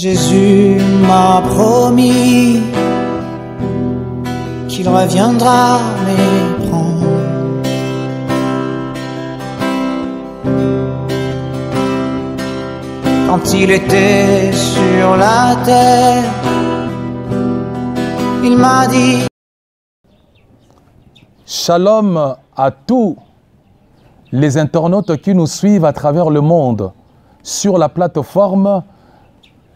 Jésus m'a promis qu'il reviendra les prendre. Quand il était sur la terre, il m'a dit: Shalom à tous les internautes qui nous suivent à travers le monde sur la plateforme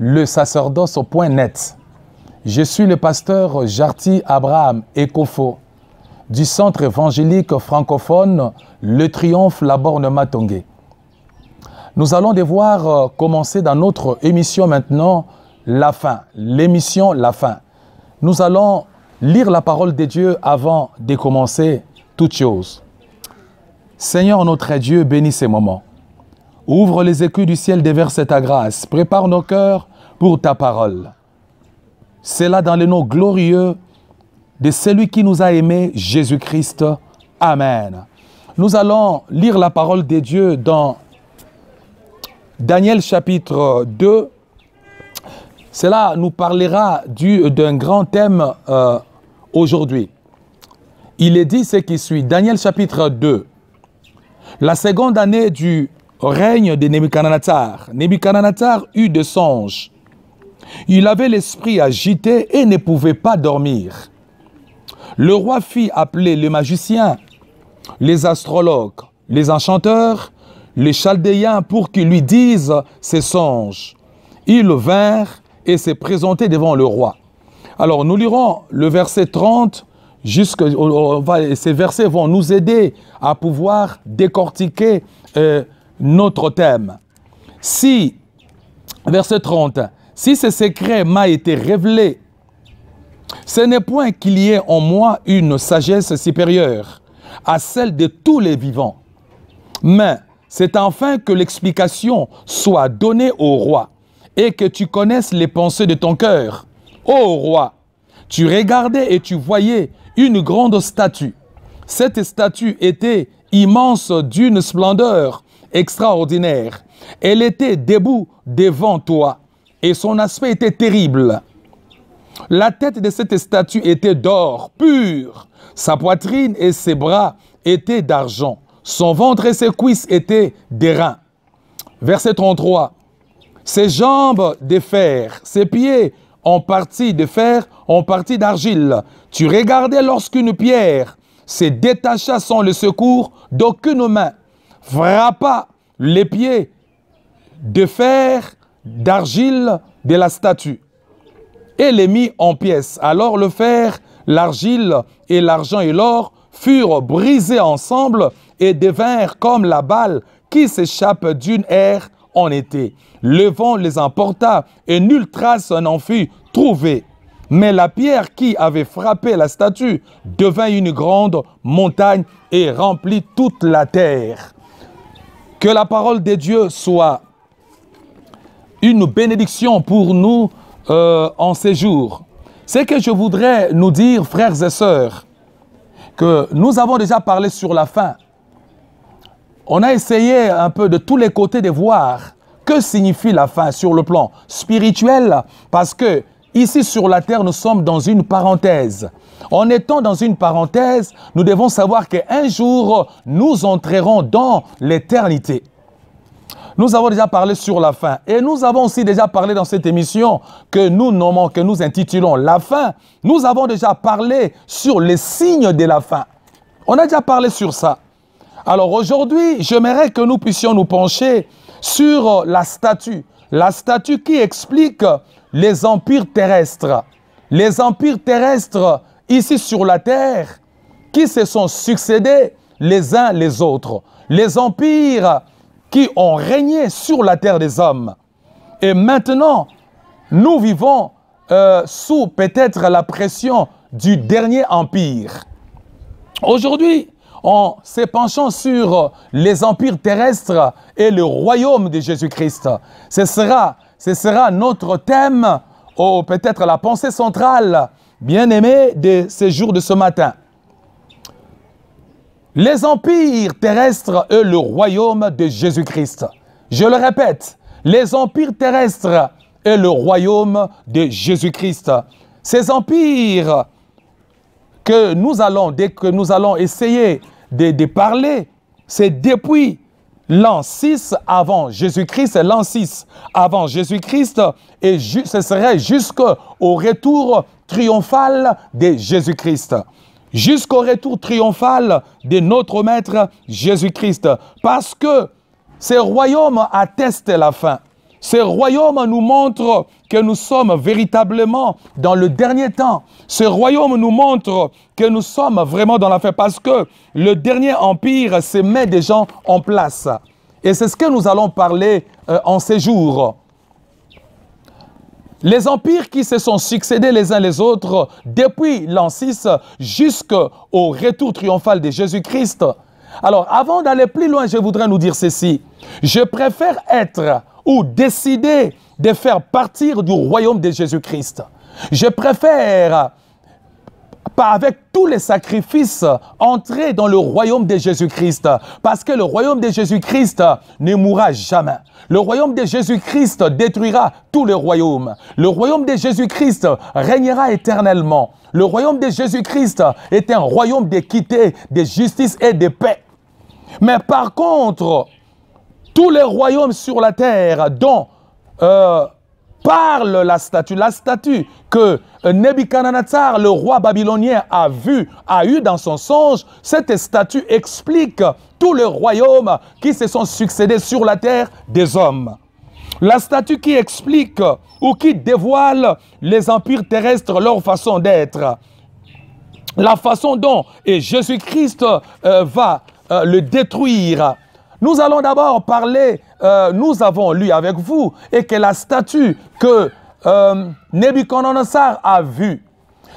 lesacerdoce.net. Je suis le pasteur Jarty Abraham Ekofo du centre évangélique francophone Le Triomphe La Borne-Matongué. Nous allons devoir commencer dans notre émission maintenant, La Fin, l'émission La Fin. Nous allons lire la parole de Dieu avant de commencer toute chose. Seigneur notre Dieu, bénis ces moments. Ouvre les écus du ciel, déverse ta grâce. Prépare nos cœurs pour ta parole. C'est là dans le nom glorieux de celui qui nous a aimés, Jésus-Christ. Amen. Nous allons lire la parole de Dieu dans Daniel chapitre 2. Cela nous parlera d'un grand thème aujourd'hui. Il est dit ce qui suit. Daniel chapitre 2. La seconde année du règne de Nebuchadnezzar. Nebuchadnezzar eut des songes. Il avait l'esprit agité et ne pouvait pas dormir. Le roi fit appeler les magiciens, les astrologues, les enchanteurs, les chaldéens pour qu'ils lui disent ses songes. Ils vinrent et se présentaient devant le roi. Alors nous lirons le verset 30, ces versets vont nous aider à pouvoir décortiquer notre thème. Verset 30, si ce secret m'a été révélé, ce n'est point qu'il y ait en moi une sagesse supérieure à celle de tous les vivants, mais c'est enfin que l'explication soit donnée au roi et que tu connaisses les pensées de ton cœur. Ô roi, tu regardais et tu voyais une grande statue. Cette statue était immense d'une splendeur extraordinaire. Elle était debout devant toi et son aspect était terrible. La tête de cette statue était d'or pur. Sa poitrine et ses bras étaient d'argent. Son ventre et ses cuisses étaient d'airain. Verset 33. Ses jambes de fer, ses pieds en partie de fer, en partie d'argile. Tu regardais lorsqu'une pierre se détacha sans le secours d'aucune main, frappa les pieds de fer, d'argile de la statue et les mit en pièces. Alors le fer, l'argile et l'argent et l'or furent brisés ensemble et devinrent comme la balle qui s'échappe d'une aire en été. Le vent les emporta et nulle trace n'en fut trouvée. Mais la pierre qui avait frappé la statue devint une grande montagne et remplit toute la terre. Que la parole de Dieu soit une bénédiction pour nous en ces jours. C'est que je voudrais nous dire, frères et sœurs, que nous avons déjà parlé sur la fin. On a essayé un peu de tous les côtés de voir que signifie la fin sur le plan spirituel, parce que ici sur la terre, nous sommes dans une parenthèse. En étant dans une parenthèse, nous devons savoir qu'un jour, nous entrerons dans l'éternité. Nous avons déjà parlé sur la fin et nous avons aussi déjà parlé dans cette émission que nous nommons, que nous intitulons La Fin. Nous avons déjà parlé sur les signes de la fin. On a déjà parlé sur ça. Alors aujourd'hui, j'aimerais que nous puissions nous pencher sur la statue qui explique les empires terrestres. Les empires terrestres ici sur la terre qui se sont succédés les uns les autres. Les empires qui ont régné sur la terre des hommes. Et maintenant, nous vivons sous peut-être la pression du dernier empire. Aujourd'hui, en se penchant sur les empires terrestres et le royaume de Jésus-Christ, ce sera notre thème, ou peut-être la pensée centrale, bien-aimée, de ces jours de ce matin. Les empires terrestres et le royaume de Jésus-Christ. Je le répète, les empires terrestres et le royaume de Jésus-Christ. Ces empires que nous allons essayer de parler, c'est depuis l'an 6 avant Jésus-Christ, l'an 6 avant Jésus-Christ, et ce serait jusqu'au retour triomphal de Jésus-Christ. Jusqu'au retour triomphal de notre Maître Jésus-Christ. Parce que ces royaumes attestent la fin. Ces royaumes nous montrent que nous sommes véritablement dans le dernier temps. Ces royaumes nous montrent que nous sommes vraiment dans la fin parce que le dernier empire se met déjà en place. Et c'est ce que nous allons parler en ces jours. Les empires qui se sont succédés les uns les autres depuis l'an 6 jusqu'au retour triomphal de Jésus-Christ. Alors, avant d'aller plus loin, je voudrais nous dire ceci. Je préfère être ou décider de faire partir du royaume de Jésus-Christ. Je préfère, avec tous les sacrifices, entrer dans le royaume de Jésus-Christ. Parce que le royaume de Jésus-Christ ne mourra jamais. Le royaume de Jésus-Christ détruira tous les royaumes. Le royaume de Jésus-Christ régnera éternellement. Le royaume de Jésus-Christ est un royaume d'équité, de justice et de paix. Mais par contre, tous les royaumes sur la terre dont parle la statue que Nebuchadnezzar, le roi babylonien, a eu dans son songe, cette statue explique tous les royaumes qui se sont succédés sur la terre des hommes. La statue qui explique ou qui dévoile les empires terrestres, leur façon d'être, la façon dont Jésus-Christ va le détruire. Nous allons d'abord parler, nous avons lu avec vous, et que la statue que Nebuchadnezzar a vue,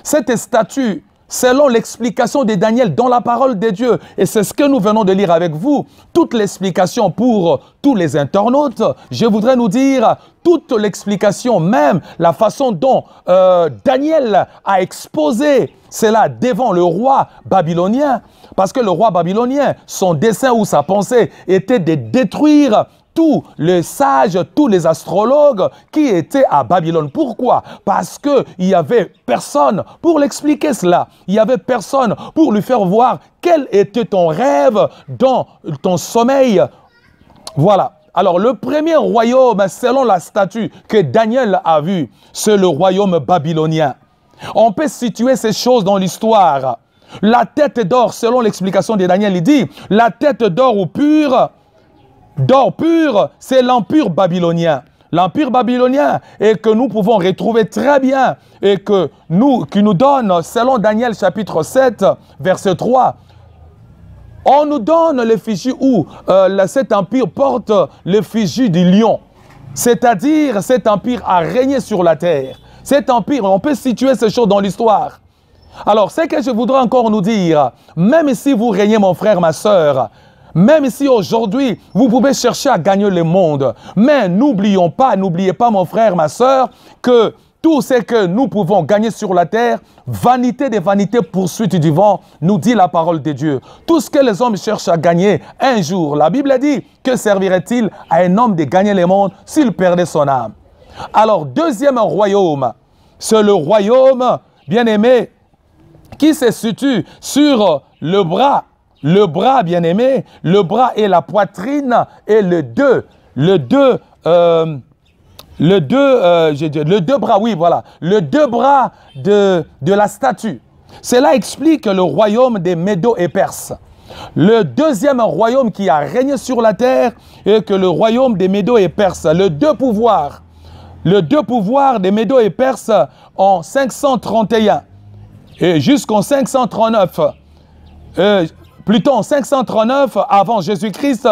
cette statue, selon l'explication de Daniel dans la parole de Dieu, et c'est ce que nous venons de lire avec vous, toute l'explication pour tous les internautes, je voudrais nous dire toute l'explication, même la façon dont Daniel a exposé cela devant le roi babylonien, parce que le roi babylonien, son dessein ou sa pensée était de détruire tous les sages, tous les astrologues qui étaient à Babylone. Pourquoi? Parce qu'il n'y avait personne pour l'expliquer cela. Il n'y avait personne pour lui faire voir quel était ton rêve dans ton sommeil. Voilà. Alors, le premier royaume, selon la statue que Daniel a vue, c'est le royaume babylonien. On peut situer ces choses dans l'histoire. La tête d'or, selon l'explication de Daniel, il dit, la tête d'or pur, c'est l'empire babylonien. L'empire babylonien, et que nous pouvons retrouver très bien, et qui nous donne, selon Daniel chapitre 7, verset 3, on nous donne l'effigie où cet empire porte l'effigie du lion. C'est-à-dire, cet empire a régné sur la terre. Cet empire, on peut situer ces choses dans l'histoire. Alors, ce que je voudrais encore nous dire, même si vous régnez, mon frère, ma soeur, même si aujourd'hui, vous pouvez chercher à gagner le monde, mais n'oubliez pas, mon frère, ma soeur, que tout ce que nous pouvons gagner sur la terre, vanité des vanités, poursuite du vent, nous dit la parole de Dieu. Tout ce que les hommes cherchent à gagner un jour, la Bible dit, que servirait-il à un homme de gagner le monde s'il perdait son âme? Alors, deuxième royaume, c'est le royaume, bien-aimé, qui se situe sur le bras. Le bras, bien-aimé, le bras et la poitrine et le deux bras, oui, voilà. Le deux bras de la statue. Cela explique le royaume des Médos et Perses. Le deuxième royaume qui a régné sur la terre est que le royaume des Médos et Perses. Le deux pouvoirs des Médos et Perses en 531 et jusqu'en 539. Plutôt en 539 avant Jésus-Christ,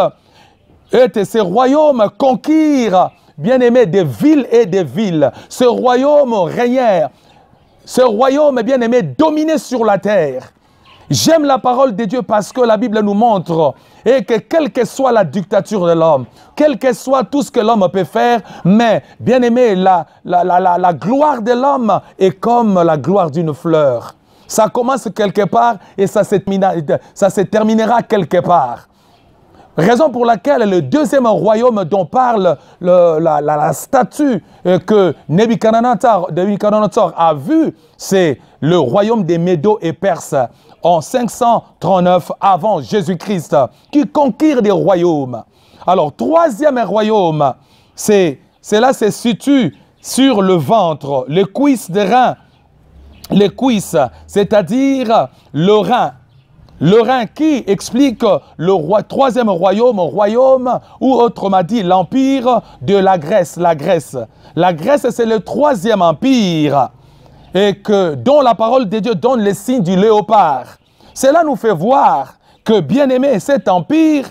et ces royaumes conquirent, bien-aimés, des villes et des villes. Ce royaume régnait, ce royaume, bien-aimé, dominait sur la terre. J'aime la parole de Dieu parce que la Bible nous montre et que quelle que soit la dictature de l'homme, quel que soit tout ce que l'homme peut faire, mais, bien-aimé, la gloire de l'homme est comme la gloire d'une fleur. Ça commence quelque part et ça se terminera quelque part. Raison pour laquelle le deuxième royaume dont parle la statue que Nebuchadnezzar a vu, c'est le royaume des Médos et Perses en 539 avant Jésus-Christ, qui conquiert des royaumes. Alors, troisième royaume, cela se situe sur le ventre, les cuisses des reins, les cuisses, c'est-à-dire le rein. Le rein qui explique le troisième royaume, ou autrement dit l'empire de la Grèce. La Grèce, c'est le troisième empire et dont la parole de Dieu donne les signes du léopard. Cela nous fait voir que, bien aimé, cet empire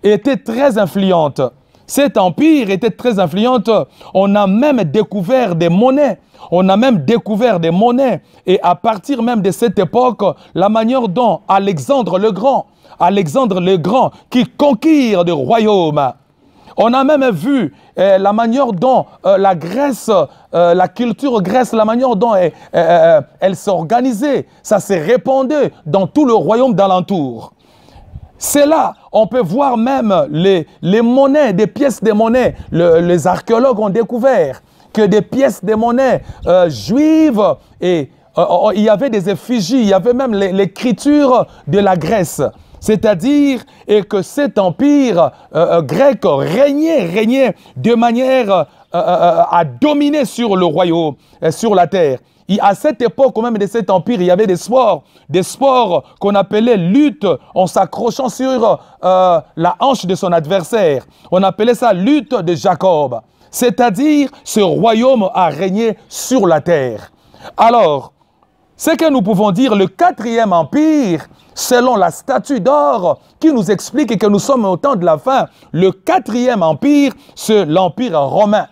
était très influente. Cet empire était très influente. On a même découvert des monnaies. Et à partir même de cette époque, la manière dont Alexandre le Grand, qui conquiert des royaumes. On a même vu la manière dont la Grèce, la culture grecque, la manière dont elle s'organisait. Ça s'est répandu dans tout le royaume d'alentour. C'est là, on peut voir même les monnaies, des pièces de monnaie. Les archéologues ont découvert que des pièces de monnaie juives, et il y avait des effigies, il y avait même l'écriture de la Grèce. C'est-à-dire que cet empire grec régnait de manière à dominer sur le royaume, sur la terre. Et à cette époque, même de cet empire, il y avait des sports qu'on appelait lutte en s'accrochant sur la hanche de son adversaire. On appelait ça lutte de Jacob. C'est-à-dire, ce royaume a régné sur la terre. Alors, ce que nous pouvons dire, le quatrième empire, selon la statue d'or qui nous explique que nous sommes au temps de la fin, le quatrième empire, c'est l'empire romain.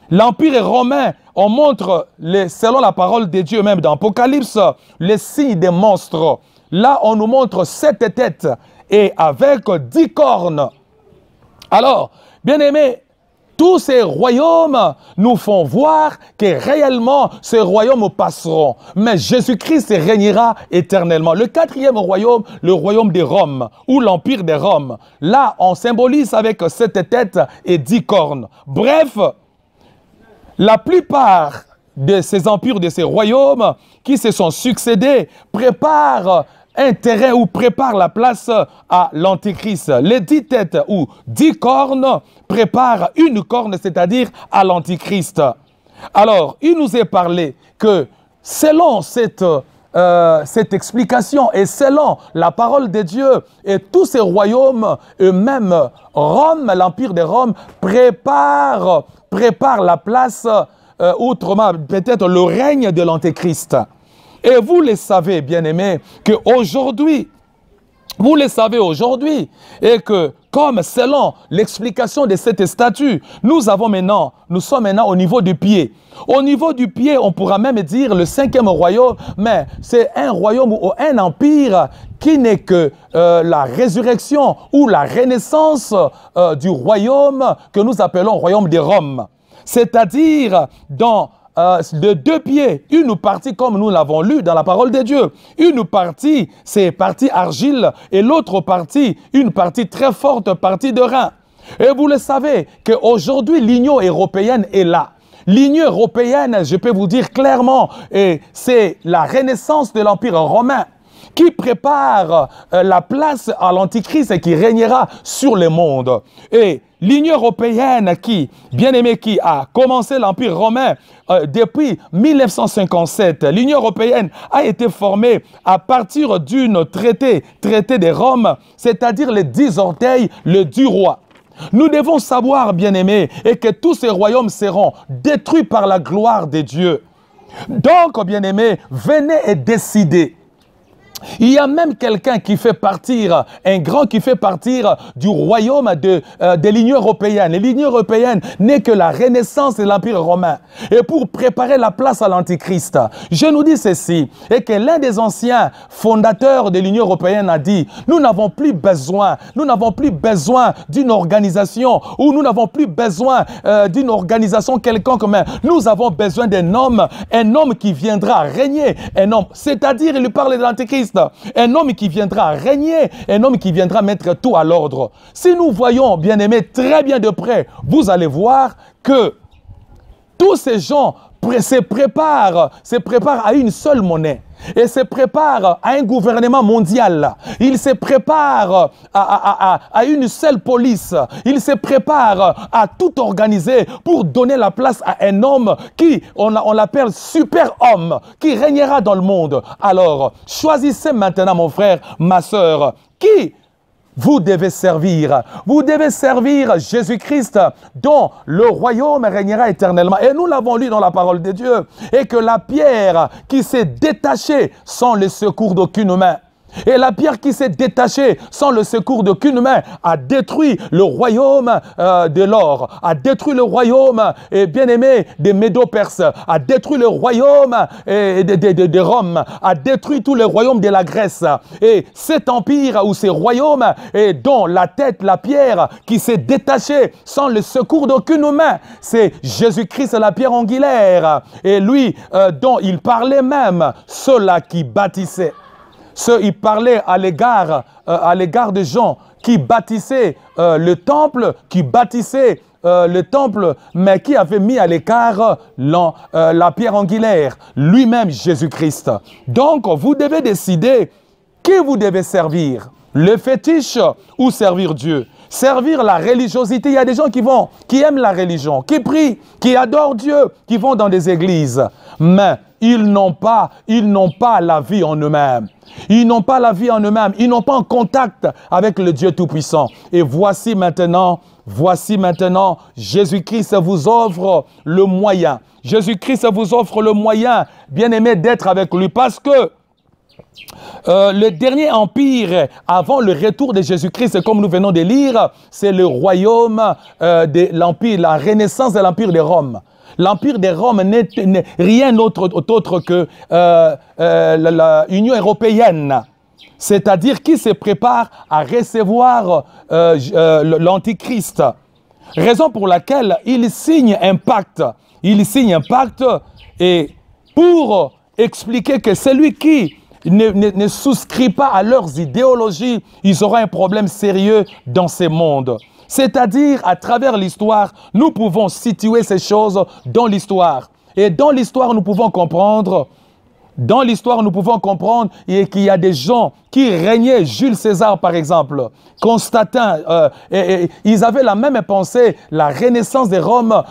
L'empire romain, on montre, selon la parole de Dieu même dans l'Apocalypse, les signes des monstres. Là, on nous montre 7 têtes et avec 10 cornes. Alors, bien aimés, tous ces royaumes nous font voir que réellement ces royaumes passeront. Mais Jésus-Christ régnera éternellement. Le quatrième royaume, le royaume de Rome, ou l'empire de Rome. Là, on symbolise avec 7 têtes et 10 cornes. Bref, la plupart de ces empires, de ces royaumes qui se sont succédés, préparent un terrain ou prépare la place à l'Antichrist. Les 10 têtes ou 10 cornes préparent une corne, c'est-à-dire à l'Antichrist. Alors, il nous est parlé que selon cette explication et selon la parole de Dieu et tous ces royaumes, eux-mêmes, Rome, l'empire de Rome, prépare la place, autrement peut-être le règne de l'Antéchrist. Et vous le savez, bien-aimés, qu'aujourd'hui, et que comme selon l'explication de cette statue, nous sommes maintenant au niveau du pied. Au niveau du pied, on pourra même dire le 5e royaume, mais c'est un royaume ou un empire qui n'est que la résurrection ou la renaissance du royaume que nous appelons royaume de Rome. C'est-à-dire dans de 2 pieds, une partie comme nous l'avons lu dans la parole de Dieu. Une partie, c'est partie argile et l'autre partie, une partie très forte, partie de rein. Et vous le savez qu'aujourd'hui, l'Union européenne est là. L'Union européenne, je peux vous dire clairement, c'est la renaissance de l'Empire romain qui prépare la place à l'Antichrist et qui régnera sur le monde. Et l'Union européenne qui, bien aimé, qui a commencé l'Empire romain depuis 1957, l'Union européenne a été formée à partir d'une traité de Rome, c'est-à-dire les 10 orteils, le 10 rois. Nous devons savoir, bien aimé, et que tous ces royaumes seront détruits par la gloire de Dieu. Donc, bien aimé, venez et décidez. Il y a même quelqu'un qui fait partir, un grand qui fait partir du royaume de l'Union européenne. Et l'Union européenne n'est que la renaissance de l'Empire romain. Et pour préparer la place à l'Antichrist, je nous dis ceci, et que l'un des anciens fondateurs de l'Union européenne a dit, nous n'avons plus besoin d'une organisation, ou nous n'avons plus besoin d'une organisation quelconque, mais nous avons besoin d'un homme, un homme qui viendra régner, un homme, c'est-à-dire, il lui parle de l'Antichrist, Jésus-Christ, un homme qui viendra régner, un homme qui viendra mettre tout à l'ordre. Si nous voyons, bien-aimés, très bien de près, vous allez voir que tous ces gens se préparent à une seule monnaie. Et se préparent à un gouvernement mondial. Ils se préparent à une seule police. Ils se préparent à tout organiser pour donner la place à un homme qui, on l'appelle super-homme, qui régnera dans le monde. Alors, choisissez maintenant, mon frère, ma sœur, qui vous devez servir. Vous devez servir Jésus-Christ dont le royaume régnera éternellement. Et nous l'avons lu dans la parole de Dieu. Et que la pierre qui s'est détachée sans le secours d'aucune main. Et la pierre qui s'est détachée sans le secours d'aucune main a détruit le royaume de l'or, a détruit le royaume, bien-aimé, des Médo-Perses, a détruit le royaume de Rome, a détruit tout le royaume de la Grèce. Et cet empire ou ces royaumes, dont la tête, la pierre qui s'est détachée sans le secours d'aucune main, c'est Jésus-Christ, la pierre angulaire. Et lui, dont il parlait même, ceux-là qui bâtissaient. Il parlait à l'égard de gens qui bâtissaient le temple, mais qui avait mis à l'écart la pierre angulaire, lui-même Jésus-Christ. Donc, vous devez décider qui vous devez servir, le fétiche ou servir Dieu. Servir la religiosité, il y a des gens qui aiment la religion, qui prient, qui adorent Dieu, qui vont dans des églises, mais ils n'ont pas la vie en eux-mêmes. Ils n'ont pas la vie en eux-mêmes, ils n'ont pas un contact avec le Dieu Tout-Puissant. Et voici maintenant, Jésus-Christ vous offre le moyen. Jésus-Christ vous offre le moyen, bien-aimé, d'être avec lui, parce que le dernier empire avant le retour de Jésus-Christ, comme nous venons de lire, c'est le royaume de l'empire, la renaissance de l'empire de Rome. L'empire de Rome n'est rien d'autre que l'Union européenne, c'est-à-dire qui se prépare à recevoir l'Antichrist. Raison pour laquelle il signe un pacte. Il signe un pacte et pour expliquer que celui qui ne souscrit pas à leurs idéologies, ils auront un problème sérieux dans ce monde. C'est-à-dire, à travers l'histoire, nous pouvons situer ces choses dans l'histoire. Et dans l'histoire, nous pouvons comprendre qu'il y a des gens qui régnaient, Jules César par exemple, Constantin, ils avaient la même pensée, la renaissance de Rome,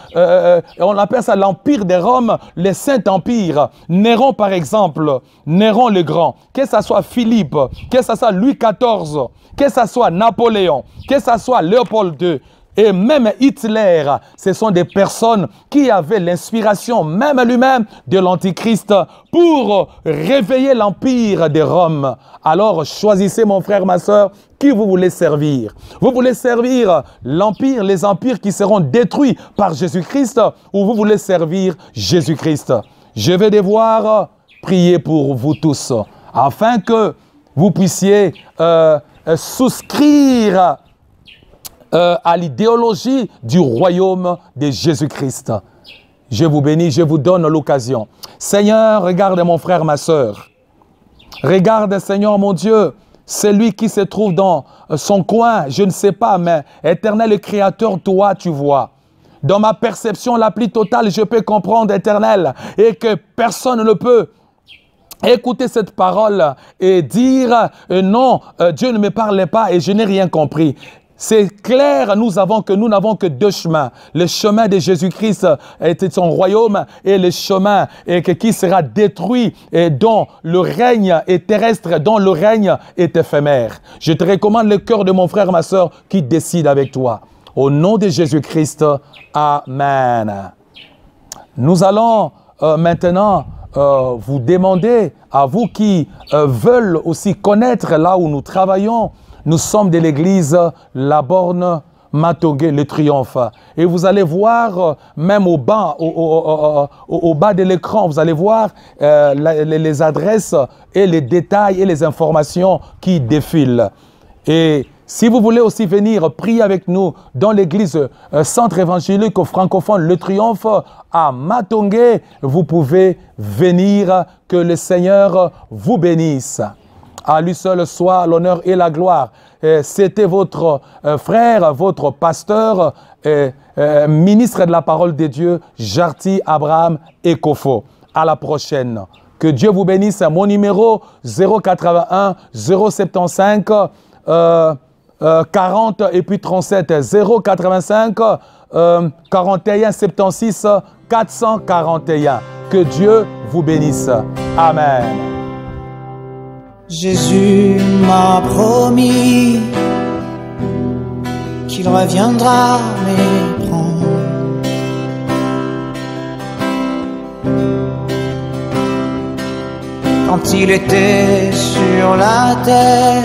on appelle ça l'empire de Rome, le Saint-Empire. Néron par exemple, Néron le Grand, que ce soit Philippe, que ce soit Louis XIV, que ce soit Napoléon, que ce soit Léopold II, et même Hitler, ce sont des personnes qui avaient l'inspiration, même lui-même, de l'Antichrist pour réveiller l'empire de Rome. Alors, choisissez, mon frère, ma soeur, qui vous voulez servir. Vous voulez servir l'empire, les empires qui seront détruits par Jésus-Christ, ou vous voulez servir Jésus-Christ? Je vais devoir prier pour vous tous, afin que vous puissiez souscrire à l'idéologie du royaume de Jésus-Christ. Je vous bénis, je vous donne l'occasion. Seigneur, regarde mon frère, ma sœur. Regarde, Seigneur, mon Dieu, celui qui se trouve dans son coin, je ne sais pas, mais éternel Créateur, toi, tu vois. Dans ma perception la plus totale, je peux comprendre, éternel, et que personne ne peut écouter cette parole et dire non, Dieu ne me parlait pas et je n'ai rien compris. C'est clair, nous n'avons que deux chemins. Le chemin de Jésus-Christ et de son royaume et le chemin qui sera détruit et dont le règne est terrestre, dont le règne est éphémère. Je te recommande le cœur de mon frère, ma soeur, qui décide avec toi. Au nom de Jésus-Christ, Amen. Nous allons maintenant vous demander, à vous qui veulent aussi connaître là où nous travaillons. Nous sommes de l'église La Borne Matongé, le Triomphe. Et vous allez voir, même au bas de l'écran, vous allez voir les adresses et les détails et les informations qui défilent. Et si vous voulez aussi venir prier avec nous dans l'église Centre évangélique francophone Le Triomphe à Matongé, vous pouvez venir, que le Seigneur vous bénisse. À lui seul soit l'honneur et la gloire. C'était votre frère, votre pasteur, ministre de la parole de Dieu, Jarty Abraham Ekofo. À la prochaine. Que Dieu vous bénisse. Mon numéro 081 075 40 et puis 37 085 41 76 441. Que Dieu vous bénisse. Amen. Jésus m'a promis qu'il reviendra les prendre. Quand il était sur la terre,